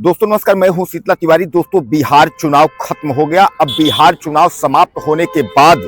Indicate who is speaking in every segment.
Speaker 1: दोस्तों नमस्कार, मैं हूं शीतला तिवारी। दोस्तों बिहार चुनाव खत्म हो गया। अब बिहार चुनाव समाप्त होने के बाद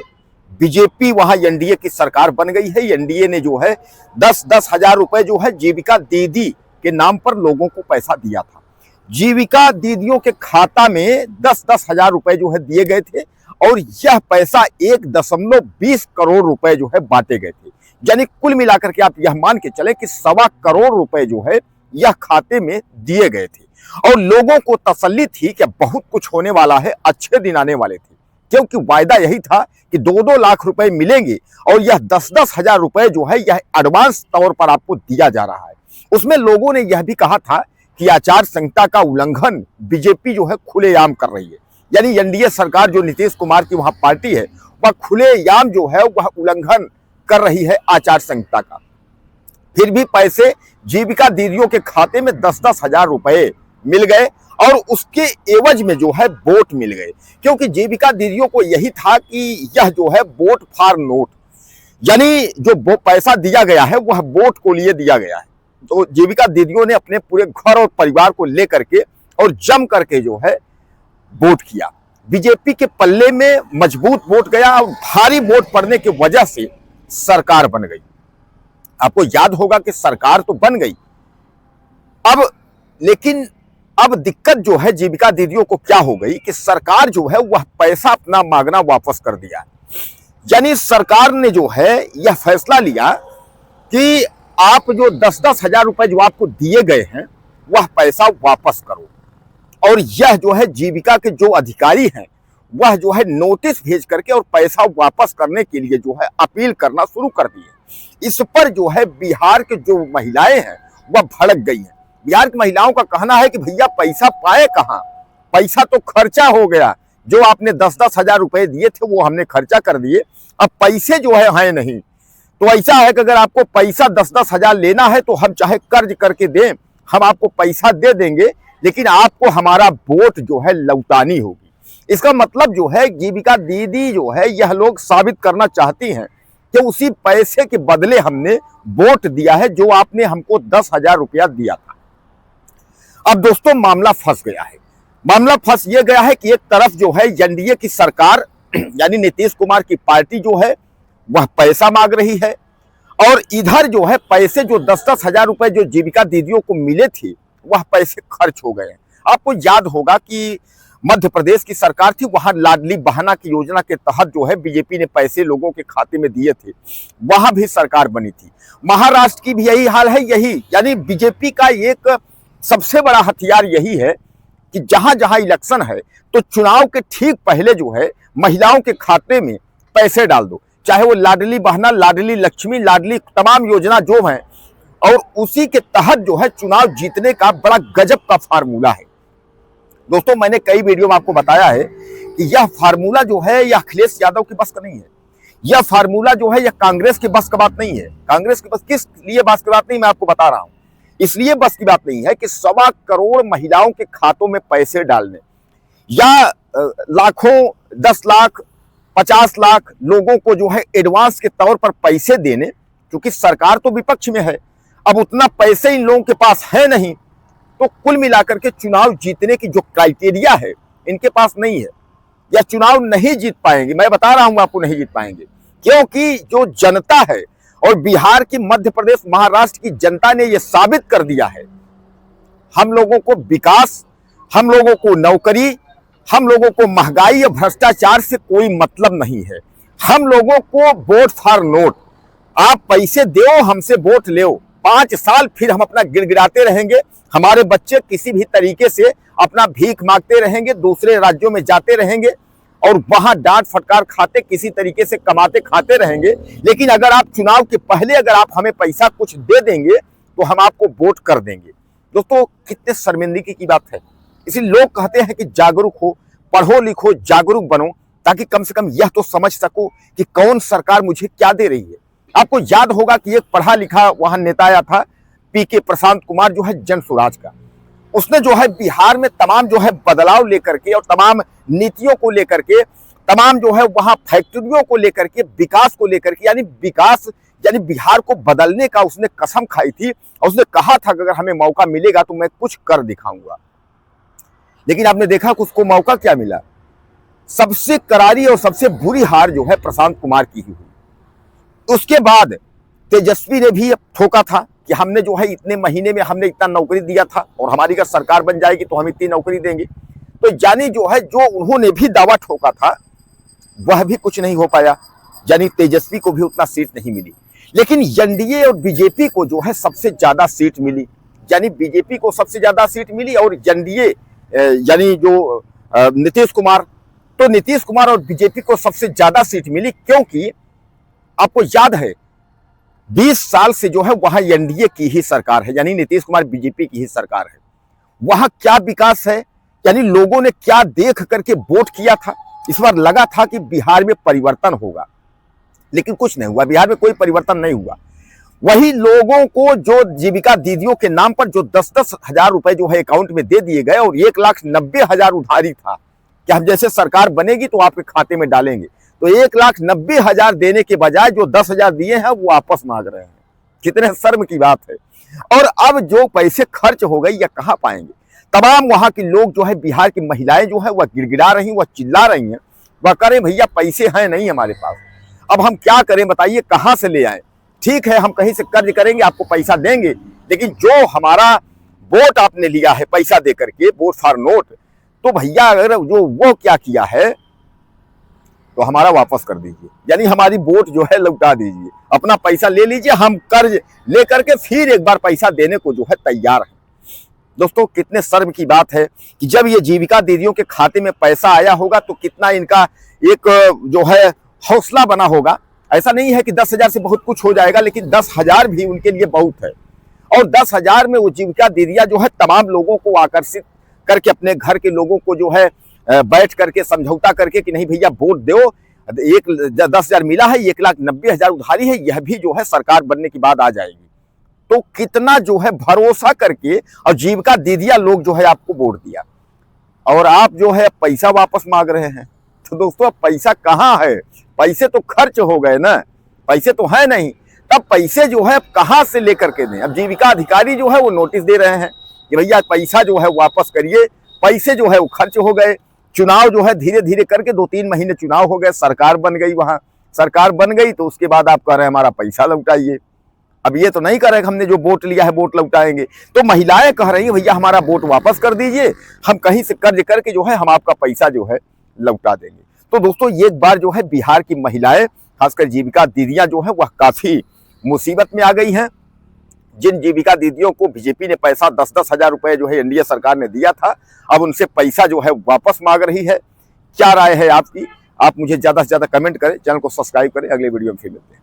Speaker 1: बीजेपी वहां एनडीए की सरकार बन गई है। एनडीए ने जो है 10-10 हजार रुपए जो है जीविका दीदी के नाम पर लोगों को पैसा दिया था। जीविका दीदियों के खाता में 10-10 हजार रुपए जो है दिए गए थे और यह पैसा 1.20 करोड़ रुपए जो है बांटे गए थे। यानी कुल मिलाकर के आप यह मान के चले कि 1.25 करोड़ रुपए जो है यह खाते में दिए गए थे और लोगों को तसल्ली थी कि बहुत कुछ होने वाला है, अच्छे दिन आने वाले थे, क्योंकि वायदा यही था कि 2-2 लाख रुपए मिलेंगे और यह 10-10 हजार रुपए जो है यह एडवांस तौर पर आपको दिया जा रहा है। उसमें लोगों ने यह भी कहा था कि आचार संहिता का उल्लंघन बीजेपी जो है खुलेआम कर रही है। यानी एनडीए सरकार जो नीतीश कुमार की वहां पार्टी है वह खुलेआम जो है वह उल्लंघन कर रही है आचार संहिता का। फिर भी पैसे जीविका दीदियों के खाते में 10-10 हजार रुपए मिल गए और उसके एवज में जो है वोट मिल गए, क्योंकि जीविका दीदियों को यही था कि यह जो है वोट फॉर नोट, यानी जो पैसा दिया गया है वह वोट को लिए दिया गया है। तो जीविका दीदियों ने अपने पूरे घर और परिवार को लेकर के और जम करके जो है वोट किया। बीजेपी के पल्ले में मजबूत वोट गया और भारी वोट पड़ने की वजह से सरकार बन गई। आपको याद होगा कि सरकार तो बन गई लेकिन अब दिक्कत जो है जीविका दीदियों को क्या हो गई कि सरकार जो है वह पैसा अपना मांगना वापस कर दिया। यानी सरकार ने जो है यह फैसला लिया कि आप जो 10-10 हजार रुपए जो आपको दिए गए हैं वह पैसा वापस करो। और यह जो है जीविका के जो अधिकारी हैं वह जो है नोटिस भेज करके और पैसा वापस करने के लिए जो है अपील करना शुरू कर दिए। इस पर जो है बिहार के जो महिलाएं हैं वह भड़क गई हैं। बिहार की महिलाओं का कहना है कि भैया पैसा पाए कहां, पैसा तो खर्चा हो गया। जो आपने 10-10 हजार रुपए दिए थे वो हमने खर्चा कर दिए, अब पैसे जो है नहीं। तो ऐसा है कि अगर आपको पैसा 10-10 हजार लेना है तो हम चाहे कर्ज करके दें, हम आपको पैसा दे देंगे, लेकिन आपको हमारा वोट जो है लौटानी होगी। इसका मतलब जो है जीविका दीदी जो है यह लोग साबित करना चाहती हैं कि उसी पैसे के बदले हमने वोट दिया है जो आपने हमको 10 हजार रुपया दिया था। अब दोस्तों मामला फंस गया है। मामला फंस ये गया है कि एक तरफ जो है एनडीए की सरकार यानी नीतीश कुमार की पार्टी जो है वह पैसा मांग रही है और इधर जो है पैसे जो 10-10 हजार रुपए जो जीविका दीदियों को मिले थे वह पैसे खर्च हो गए। आपको याद होगा कि मध्य प्रदेश की सरकार थी, वहां लाडली बहना की योजना के तहत जो है बीजेपी ने पैसे लोगों के खाते में दिए थे, वहां भी सरकार बनी थी। महाराष्ट्र की भी यही हाल है। यही यानी बीजेपी का एक सबसे बड़ा हथियार यही है कि जहां जहां इलेक्शन है तो चुनाव के ठीक पहले जो है महिलाओं के खाते में पैसे डाल दो, चाहे वो लाडली बहना, लाडली लक्ष्मी, लाडली तमाम योजना जो है, और उसी के तहत जो है चुनाव जीतने का बड़ा गजब का फार्मूला है। दोस्तों मैंने कई वीडियो में आपको बताया है कि यह फार्मूला जो है यह अखिलेश यादव की बस का नहीं है। यह फार्मूला जो है यह कांग्रेस की बस का बात नहीं है। कांग्रेस की बस किस लिए बस की बात नहीं, मैं आपको बता रहा हूं। इसलिए बस की बात नहीं है कि 1.25 करोड़ महिलाओं के खातों में पैसे डालने या लाखों, 10 लाख, 50 लाख लोगों को जो है एडवांस के तौर पर पैसे देने, क्योंकि सरकार तो विपक्ष में है, अब उतना पैसे इन लोगों के पास है नहीं, तो कुल मिलाकर के चुनाव जीतने की जो क्राइटेरिया है इनके पास नहीं है, या चुनाव नहीं जीत पाएंगे। मैं बता रहा हूं आपको नहीं जीत पाएंगे, क्योंकि जो जनता है और बिहार की, मध्य प्रदेश, महाराष्ट्र की जनता ने यह साबित कर दिया है, हम लोगों को विकास, हम लोगों को नौकरी, हम लोगों को महंगाई या भ्रष्टाचार से कोई मतलब नहीं है। हम लोगों को वोट फॉर नोट, आप पैसे दो हमसे वोट लो, 5 साल फिर हम अपना गिड़गिड़ाते रहेंगे, हमारे बच्चे किसी भी तरीके से अपना भीख मांगते रहेंगे, दूसरे राज्यों में जाते रहेंगे और वहां डांट फटकार खाते, किसी तरीके से कमाते खाते रहेंगे। लेकिन अगर आप चुनाव के पहले अगर आप हमें पैसा कुछ दे देंगे तो हम आपको वोट कर देंगे। दोस्तों कितने शर्मिंदगी की बात है। इसलिए लोग कहते हैं कि जागरूक हो, पढ़ो लिखो, जागरूक बनो, ताकि कम से कम यह तो समझ सको कि कौन सरकार मुझे क्या दे रही है। आपको याद होगा कि एक पढ़ा लिखा वहां नेता आया था, पीके प्रशांत कुमार जो है जन स्वराज का। उसने जो है बिहार में तमाम जो है बदलाव लेकर के और तमाम नीतियों को लेकर के, तमाम जो है वहां फैक्ट्रियों को लेकर के, विकास को लेकर के, यानी विकास यानी बिहार को बदलने का उसने कसम खाई थी और उसने कहा था कि अगर हमें मौका मिलेगा तो मैं कुछ कर दिखाऊंगा। लेकिन आपने देखा कि उसको मौका क्या मिला। सबसे करारी और सबसे बुरी हार जो है प्रशांत कुमार की ही हुई। उसके बाद तेजस्वी ने भी ठोका था कि हमने जो है इतने महीने में हमने इतना नौकरी दिया था और हमारी अगर सरकार बन जाएगी तो हम इतनी नौकरी देंगे। तो यानी जो है जो उन्होंने भी दावा ठोका था वह भी कुछ नहीं हो पाया, यानी तेजस्वी को भी उतना सीट नहीं मिली। लेकिन एनडीए और बीजेपी को जो है सबसे ज्यादा सीट मिली, यानी बीजेपी को सबसे ज्यादा सीट मिली और एनडीए यानी जो नीतीश कुमार, तो नीतीश कुमार और बीजेपी को सबसे ज्यादा सीट मिली, क्योंकि आपको याद है 20 साल से जो है वहां एनडीए की ही सरकार है, यानी नीतीश कुमार बीजेपी की ही सरकार है। वहां क्या विकास है, यानी लोगों ने क्या देख करके वोट किया था। इस बार लगा था कि बिहार में परिवर्तन होगा, लेकिन कुछ नहीं हुआ, बिहार में कोई परिवर्तन नहीं हुआ। वही लोगों को जो जीविका दीदियों के नाम पर जो 10-10 हजार रुपए जो है अकाउंट में दे दिए गए और 1,90,000 उधारी था कि हम जैसे सरकार बनेगी तो आपके खाते में डालेंगे, तो 1,90,000 देने के बजाय जो 10,000 दिए हैं वो वापस मांग रहे हैं। कितने शर्म की बात है। और अब जो पैसे खर्च हो गई या कहां पाएंगे। तमाम वहां के लोग जो है, बिहार की महिलाएं जो है वह गिड़गिड़ा रही, वह चिल्ला रही हैं, वह करें भैया पैसे हैं नहीं हमारे पास, अब हम क्या करें बताइए, कहां से ले आए। ठीक है हम कहीं से कर्ज करेंगे, आपको पैसा देंगे, लेकिन जो हमारा वोट आपने लिया है पैसा दे करके, वोट फॉर नोट, तो भैया अगर जो वो क्या किया है तो हमारा वापस कर दीजिए, यानी हमारी वोट जो है लौटा दीजिए, अपना पैसा ले लीजिए, हम कर्ज ले करके फिर एक बार पैसा देने को जो है तैयार है। दोस्तों कितने शर्म की बात है कि जब ये जीविका दीदियों के खाते में पैसा आया होगा तो कितना इनका एक जो है हौसला बना होगा। ऐसा नहीं है कि 10,000 से बहुत कुछ हो जाएगा, लेकिन 10,000 भी उनके लिए बहुत है। और 10,000 में वो जीविका दीदियां जो है तमाम लोगों को आकर्षित करके, अपने घर के लोगों को जो है बैठ करके समझौता करके कि नहीं भैया वोट दो, 10,000 मिला है, 1,90,000 उधारी है, यह भी जो है सरकार बनने के बाद आ जाएगी। तो कितना जो है भरोसा करके और जीविका दीदियां लोग जो है आपको वोट दिया, और आप जो है पैसा वापस मांग रहे हैं। तो दोस्तों पैसा कहाँ है, पैसे तो खर्च हो गए ना, पैसे तो है नहीं, तब पैसे जो है कहां से लेकर के दें। अब जीविका अधिकारी जो है वो नोटिस दे रहे हैं कि भैया पैसा जो है वापस करिए, पैसे जो है वो खर्च हो गए। चुनाव जो है धीरे धीरे करके 2-3 महीने चुनाव हो गए, सरकार बन गई, वहां सरकार बन गई तो उसके बाद आप कह रहे हैं हमारा पैसा लौटाइए। अब ये तो नहीं कह रहे कि हमने जो वोट लिया है वोट लौटाएंगे, तो महिलाएं कह रही हैं भैया हमारा वोट वापस कर दीजिए, हम कहीं से कर्ज करके जो है हम आपका पैसा जो है लौटा देंगे। तो दोस्तों एक बार जो है बिहार की महिलाएं, खासकर जीविका दीदियां जो है वह काफी मुसीबत में आ गई हैं। जिन जीविका दीदियों को बीजेपी ने पैसा 10-10 हजार रुपए जो है एनडीए सरकार ने दिया था, अब उनसे पैसा जो है वापस मांग रही है। क्या राय है आपकी? आप मुझे ज्यादा से ज्यादा कमेंट करें, चैनल को सब्सक्राइब करें। अगले वीडियो में फिर मिलते हैं।